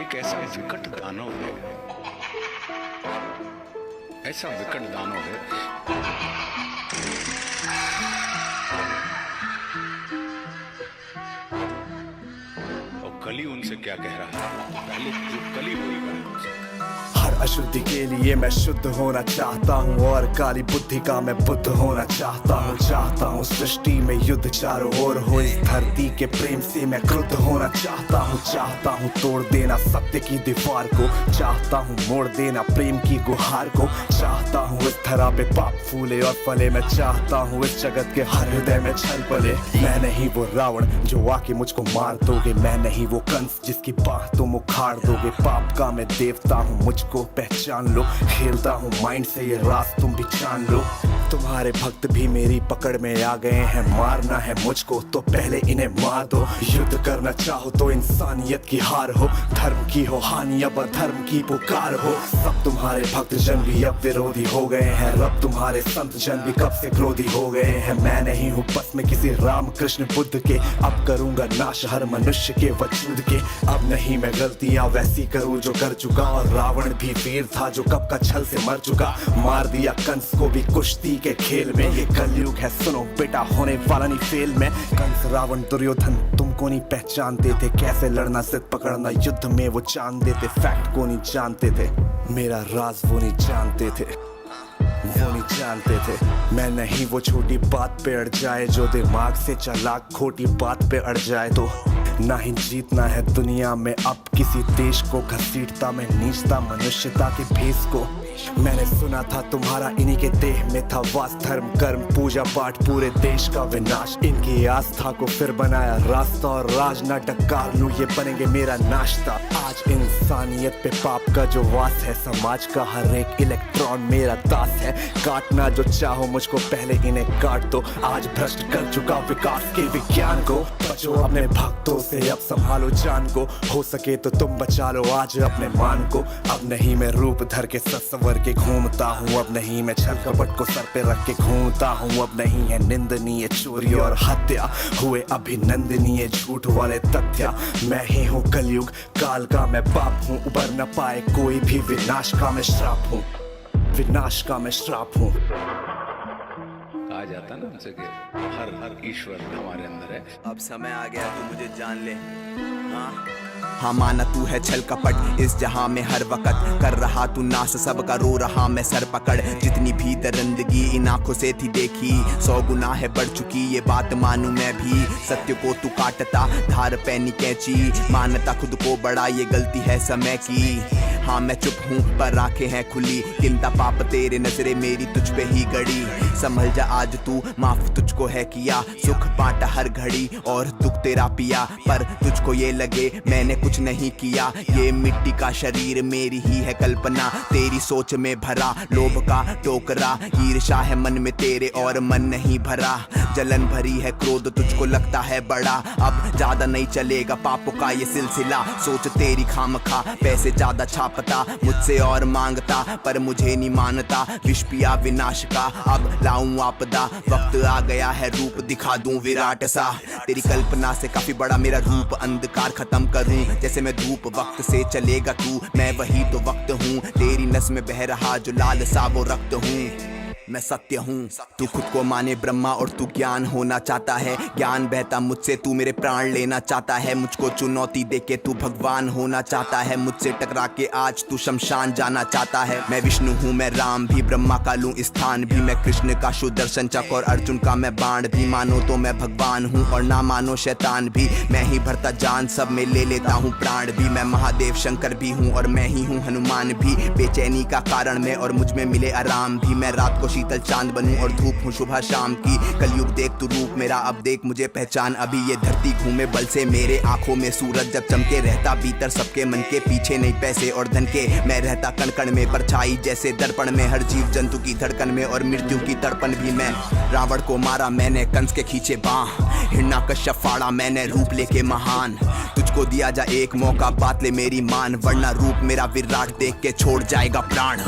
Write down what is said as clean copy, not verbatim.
एक ऐसा विकट दानव है, ऐसा विकट दानव है। और कली उनसे क्या कह रहा है, पहले जो कली बोलेगा उनसे। हर अशुद्धि के लिए मैं शुद्ध होना चाहता हूँ और काली बुद्धि का मैं बुद्ध होना चाहता हूँ सृष्टि में युद्ध चारों ओर हो, इस धरती के प्रेम से मैं क्रुद्ध होना चाहता हूँ तोड़ देना सत्य की दीवार को, चाहता हूँ मोड़ देना प्रेम की गुहार को, चाहता हूँ इस धरा पे पाप फूले और फले, मैं चाहता हूँ इस जगत के हर हृदय में छल पले। मैं नहीं वो रावण जो आके मुझको मार दोगे, मैं नहीं वो कंस जिसकी बाह तुम उखाड़ दोगे, पाप का मैं देवता हूँ मुझको पहचान लो, खेलता हूँ माइंड से ये राज तुम भी जान लो। तुम्हारे भक्त भी मेरी पकड़ में आ गए हैं, मारना है मुझको तो पहले इन्हें मार दो, युद्ध करना चाहो तो इंसानियत की हार हो, धर्म की हो हानि अब अधर्म की पुकार हो। सब तुम्हारे भक्त जन भी अब विरोधी हो गए हैं, रब तुम्हारे संत जन भी कब से क्रोधी हो गए हैं। मैं नहीं हूँ बस में किसी राम कृष्ण बुद्ध के, अब करूंगा नाश हर मनुष्य के वजूद के। अब नहीं मैं गलतियां वैसी करूँ जो कर चुका, और रावण भी वीर था जो कब का छल से मर चुका, मार दिया कंस को भी कुश्ती के खेल में। ये कलयुग है सुनो बेटा, होने वाला नहीं फेल में। कंस रावण दुर्योधन तुमको नहीं पहचानते थे, कैसे लड़ना जिद पकड़ना युद्ध में वो जान देते, फैक्ट को नहीं जानते थे, मेरा राज वो नहीं जानते थे, वो नहीं जानते थे। मैं नहीं वो छोटी बात पे अड़ जाए जो दिमाग से चालाक खोटी बात पे अड़ जाए, तो ना ही जीतना है दुनिया में अब किसी देश को, घसीटता मैं नीचता मनुष्यता के भेष को। मैंने सुना था तुम्हारा इन्हीं के देह में था वास, धर्म कर्म पूजा पाठ पूरे देश का विनाश, इनकी आस्था को फिर बनाया रास्ता, और राज ना डकार लूं ये बनेंगे मेरा नाश्ता। आज इंसानियत पे पाप का जो वास है, समाज का हर एक इलेक्ट्रॉन मेरा दास है, काटना जो चाहो मुझको पहले इन्हें काट दो। आज भ्रष्ट कर चुका विकास के विज्ञान को, बचो अपने भक्तों से अब संभालो जान को, हो सके तो तुम बचा लो आज अपने मान को। अब नहीं मैं रूप धर के सत्सवर के घूमता हूँ, अब नहीं मैं छल कपट को सर पे रख के घूमता हूँ, अब नहीं है निंदनीय चोरी और हत्या, हुए अभिनंदनीय झूठ वाले तथ्य। मैं ही हूँ कलयुग काल का मैं बाप हूँ, उबर न पाए कोई भी, विनाश का मैं श्राप हूँ, विनाश का मैं श्राप हूँ। कहा जाता ना उनसे कि हर ईश्वर हमारे अंदर है। अब समय आ गया तू मुझे जान ले। हाँ माना तू है छल कपट इस जहां में हर वक्त, कर रहा तू नाश सबका रो रहा मैं सर पकड़, जितनी भी दरिंदगी इन आंखों से थी देखी, 100 गुना है बढ़ चुकी ये बात मानू मैं भी, सत्य को तू काटता धार पैनी कैंची, मानता खुद को बड़ा ये गलती है समय की। हाँ मैं चुप हूँ पर आंखें हैं खुली, गिनता पाप तेरे नजरे मेरी तुझ पे ही गड़ी, संभल जा आज तू माफ तुझको है किया, सुख बांटा हर घड़ी और दुख तेरा पिया, पर तुझको ये लगे मैंने कुछ नहीं किया, ये मिट्टी का शरीर मेरी ही है कल्पना, तेरी सोच में भरा लोभ का टोकरा, ईर्ष्या है मन में तेरे और मन नहीं भरा, जलन भरी है क्रोध तुझको लगता है बड़ा, अब ज्यादा नहीं चलेगा पापों का ये सिलसिला, सोच तेरी खामखा पैसे ज्यादा छापता, मुझसे और मांगता पर मुझे नहीं मानता, विष पिया विनाश का अब लाऊं आपदा, वक्त आ गया है रूप दिखा दूं विराट सा, तेरी कल्पना से काफी बड़ा मेरा रूप, अंधकार खत्म करूं जैसे मैं धूप, वक्त से चलेगा तू मैं वही तो वक्त हूँ, तेरी नस में बह रहा जो लाल सा वो रक्त हूँ, मैं सत्य हूँ। तू खुद को माने ब्रह्मा और तू ज्ञान होना चाहता है, ज्ञान बहता मुझसे तू मेरे प्राण लेना चाहता है, मुझको चुनौती देके तू भगवान होना चाहता है, मुझसे टकरा के आज तू शमशान जाना चाहता है, मैं विष्णु हूँ मैं राम भी, ब्रह्मा का लूं स्थान भी, मैं कृष्ण का सुदर्शन चक्र और अर्जुन का मैं बाण भी, मानो तो मैं भगवान हूँ और ना मानो शैतान भी, मैं ही भरता जान सब में ले लेता हूँ प्राण भी, मैं महादेव शंकर भी हूँ और मैं ही हूँ हनुमान भी, बेचैनी का कारण मैं और मुझ में मिले आराम भी, मैं रात को शीतल चांद बनूं और धूप हूँ सुबह शाम की, कलयुग देख तू रूप मेरा अब देख मुझे पहचान, अभी ये धरती घूमे बल से मेरे आंखों में सूरज जब चमके, रहता भीतर सबके मन के पीछे नहीं पैसे और धन के, मैं रहता कण कण में परछाई जैसे दर्पण में, हर जीव जंतु की धड़कन में और मृत्यु की तड़पन भी, मैं रावण को मारा मैंने कंस के खींचे बाह, हिरण्यकश्यप फाड़ा मैंने रूप लेके महान, तुझको दिया जा एक मौका बात ले मेरी मान, वरना रूप मेरा विराट देख के छोड़ जाएगा प्राण।